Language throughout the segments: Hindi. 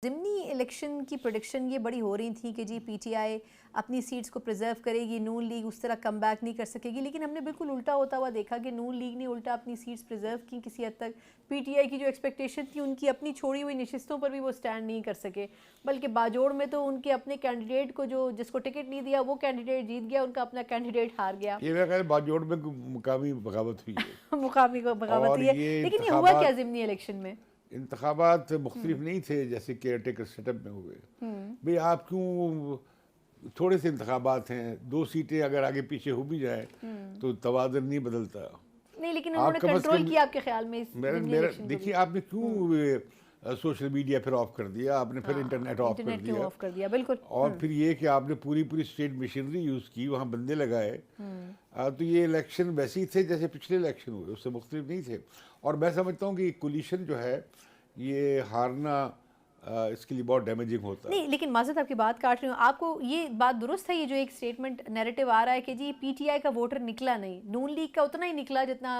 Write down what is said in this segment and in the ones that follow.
ज़िमनी इलेक्शन की प्रेडिक्शन ये बड़ी हो रही थी कि जी पीटीआई अपनी सीट्स को प्रिजर्व करेगी, नून लीग उस तरह कम बैक नहीं कर सकेगी, लेकिन हमने बिल्कुल उल्टा होता हुआ देखा कि नून लीग ने उल्टा अपनी सीट्स प्रिजर्व की किसी हद तक। पीटीआई की जो एक्सपेक्टेशन थी उनकी अपनी छोड़ी हुई नशिस्तों पर भी वो स्टैंड नहीं कर सके, बल्कि बाजोड़ में तो उनके अपने कैंडिडेट को जो जिसको टिकट नहीं दिया वो कैंडिडेट जीत गया, उनका अपना कैंडिडेट हार गया। ये मेरा ख्याल है बागजोड़ में मुकामी बगावत हुई है। मुकामी को बगावत और हुई है, ये लेकिन ये हुआ क्या ज़िमनी इलेक्शन में? इंतखाबात मुख्तलिफ नहीं थे जैसे केयर टेकर सेटअप में हुए। भाई आप क्यों, थोड़े से इंतखाबात हैं, 2 सीटें अगर आगे पीछे हो भी जाए तो तवाज़ुन नहीं बदलता। नहीं, लेकिन उन्होंने कंट्रोल किया आपके ख्याल में इस मेरा ज़िमनी इलेक्शन को देखिए आपने क्यों सोशल मीडिया फिर ऑफ कर दिया, आपने फिर इंटरनेट ऑफ कर दिया, बिल्कुल। और फिर ये कि आपने पूरी स्टेट मशीनरी यूज़ की, वहाँ बंदे लगाए। तो ये इलेक्शन वैसे ही थे जैसे पिछले इलेक्शन हुए, उससे मुख्तलिफ नहीं थे। और मैं समझता हूँ कि कोलिशन जो है ये हारना इसके लिए बहुत डैमेजिंग होता है। नहीं, लेकिन माज़रत आपकी बात काट रही हूँ, आपको ये बात दुरुस्त है, ये जो एक स्टेटमेंट नैरेटिव आ रहा है कि जी पीटीआई का वोटर निकला नहीं, नून लीग का उतना ही निकला जितना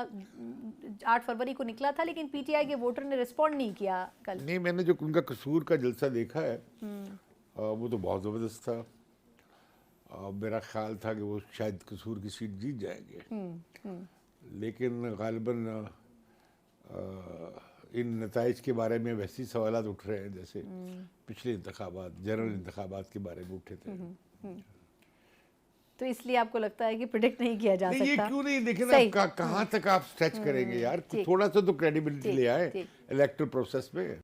8 फरवरी को निकला था, लेकिन पीटीआई के वोटर ने रिस्पॉन्ड नहीं किया कल। नहीं, मैंने जो उनका कसूर का जलसा देखा है वो तो बहुत ज़बरदस्त था। मेरा ख्याल था कि वो शायद कसूर की सीट जीत जाएंगे, लेकिन गालिबन इन नताइज के बारे में वैसे ही सवालात उठ रहे हैं जैसे पिछले इंतखाबात, जनरल इंतखाबात के बारे में उठे थे। तो इसलिए आपको लगता है कि प्रिडिक्ट नहीं किया जा सकता? ये क्यों नहीं, देखे ना कहाँ तक आप स्ट्रेच करेंगे यार, थोड़ा सा तो क्रेडिबिलिटी ले आए इलेक्टोरल प्रोसेस में।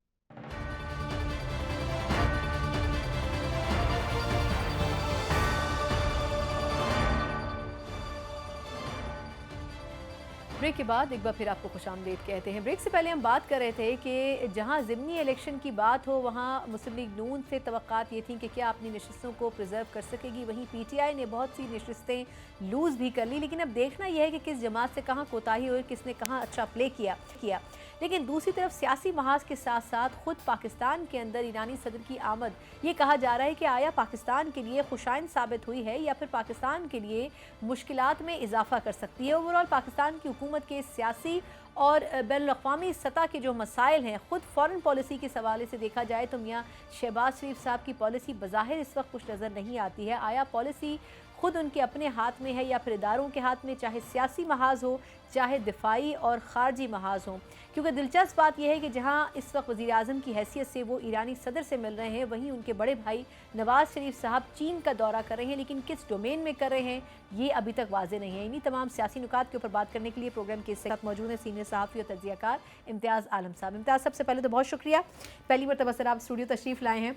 ब्रेक के बाद एक बार फिर आपको खुशामदीद कहते हैं। ब्रेक से पहले हम बात कर रहे थे कि जहां ज़िमनी इलेक्शन की बात हो वहां मुस्लिम लीग नून से तवक्कात ये थी कि क्या अपनी नशिस्तों को प्रिजर्व कर सकेगी, वहीं पीटीआई ने बहुत सी नशिस्तें लूज़ भी कर ली। लेकिन अब देखना यह है कि किस जमात से कहाँ कोताही हुई, किसने कहाँ अच्छा प्ले किया। लेकिन दूसरी तरफ सियासी महाज के साथ साथ खुद पाकिस्तान के अंदर ईरानी सदर की आमद, ये कहा जा रहा है कि आया पाकिस्तान के लिए खुशाइन साबित हुई है या फिर पाकिस्तान के लिए मुश्किलात में इजाफा कर सकती है। ओवरऑल पाकिस्तान की हुकूमत के सियासी और बैनुल-अक़वामी सतह के जो मसाइल हैं, ख़ुद फ़ॉरेन पॉलिसी के हवाले से देखा जाए तो मियाँ शहबाज शरीफ साहब की पॉलिसी बज़ाहिर इस वक्त कुछ नज़र नहीं आती है। आया पॉलिसी खुद उनके अपने हाथ में है या फिर इदारों के हाथ में, चाहे सियासी महाज हो, चाहे दिफाई और ख़ारजी महाज हो? क्योंकि दिलचस्प बात यह है कि जहाँ इस वक्त वज़ीर आज़म की हैसियत से वो ईरानी सदर से मिल रहे हैं, वहीं उनके बड़े भाई नवाज़ शरीफ साहब चीन का दौरा कर रहे हैं, लेकिन किस डोमेन में कर रहे हैं ये अभी तक वाज़ेह नहीं है। इन्हीं तमाम सियासी नुकात के ऊपर बात करने के लिए प्रोग्राम के साथ मौजूद हैं सीनियर सहाफ़ी और तज्ज़ियाकार इम्तियाज़ आलम साहब। इम्तियाज़, सबसे पहले तो बहुत शुक्रिया, पहली मरतबा सर आप स्टूडियो तशरीफ़ लाए हैं।